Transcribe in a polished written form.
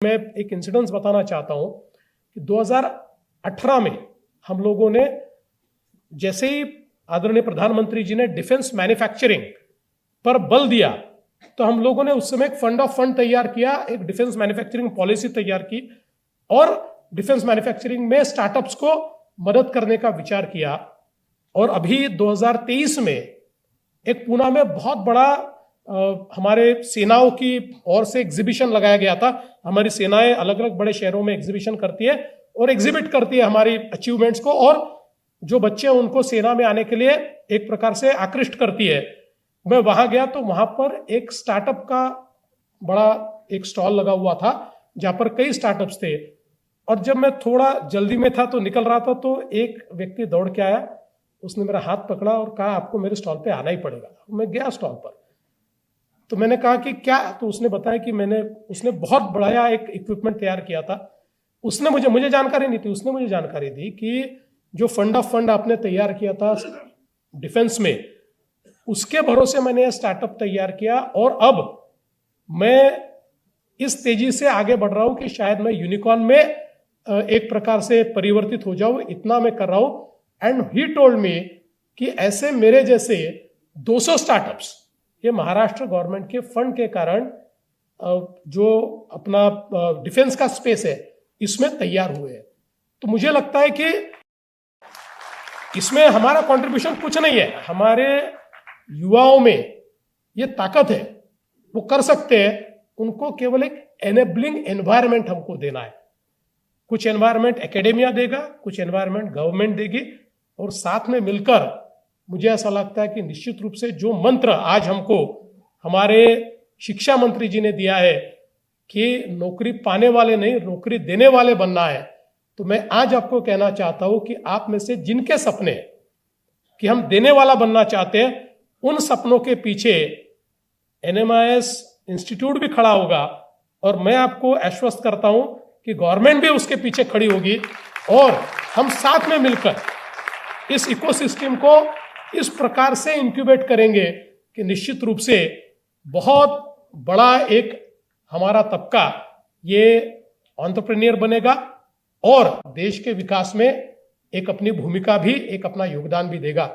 मैं एक इंसिडेंस बताना चाहता हूं कि 2018 में हम लोगों ने, जैसे ही आदरणीय प्रधानमंत्री जी ने डिफेंस मैन्युफैक्चरिंग पर बल दिया, तो हम लोगों ने उस समय एक फंड ऑफ फंड तैयार किया, एक डिफेंस मैन्युफैक्चरिंग पॉलिसी तैयार की और डिफेंस मैन्युफैक्चरिंग में स्टार्टअप्स को मदद करने का विचार किया। और अभी 2023 में एक पुणे में बहुत बड़ा हमारे सेनाओं की ओर से एग्जीबिशन लगाया गया था। हमारी सेनाएं अलग अलग बड़े शहरों में एग्जीबिशन करती है और एग्जिबिट करती है हमारी अचीवमेंट्स को, और जो बच्चे हैं उनको सेना में आने के लिए एक प्रकार से आकृष्ट करती है। मैं वहां गया तो वहां पर एक स्टार्टअप का बड़ा एक स्टॉल लगा हुआ था जहां पर कई स्टार्टअप्स थे। और जब मैं थोड़ा जल्दी में था तो निकल रहा था, तो एक व्यक्ति दौड़ के आया, उसने मेरा हाथ पकड़ा और कहा आपको मेरे स्टॉल पे आना ही पड़ेगा। मैं गया स्टॉल पर, तो मैंने कहा कि क्या, तो उसने बताया कि उसने बहुत बड़ा एक इक्विपमेंट तैयार किया था। उसने मुझे जानकारी नहीं थी, उसने मुझे जानकारी दी कि जो फंड ऑफ फंड आपने तैयार किया था डिफेंस में, उसके भरोसे मैंने यह स्टार्टअप तैयार किया और अब मैं इस तेजी से आगे बढ़ रहा हूं कि शायद मैं यूनिकॉर्न में एक प्रकार से परिवर्तित हो जाऊं, इतना मैं कर रहा हूं। एंड ही टोल्ड मी कि ऐसे मेरे जैसे 200 स्टार्टअप्स ये महाराष्ट्र गवर्नमेंट के फंड के कारण जो अपना डिफेंस का स्पेस है इसमें तैयार हुए हैं। तो मुझे लगता है कि इसमें हमारा कंट्रीब्यूशन कुछ नहीं है, हमारे युवाओं में ये ताकत है, वो कर सकते हैं। उनको केवल एक एनेबलिंग एनवायरनमेंट हमको देना है। कुछ एनवायरनमेंट एकेडेमिया देगा, कुछ एनवायरनमेंट गवर्नमेंट देगी, और साथ में मिलकर मुझे ऐसा लगता है कि निश्चित रूप से जो मंत्र आज हमको हमारे शिक्षा मंत्री जी ने दिया है कि नौकरी पाने वाले नहीं नौकरी देने वाले बनना है, तो मैं आज आपको कहना चाहता हूं कि आप में से जिनके सपने कि हम देने वाला बनना चाहते हैं, उन सपनों के पीछे NMIS इंस्टीट्यूट भी खड़ा होगा। और मैं आपको आश्वस्त करता हूं कि गवर्नमेंट भी उसके पीछे खड़ी होगी और हम साथ में मिलकर इस इकोसिस्टम को इस प्रकार से इंक्यूबेट करेंगे कि निश्चित रूप से बहुत बड़ा एक हमारा तबका ये एंटरप्रेन्योर बनेगा और देश के विकास में एक अपनी भूमिका भी, एक अपना योगदान भी देगा।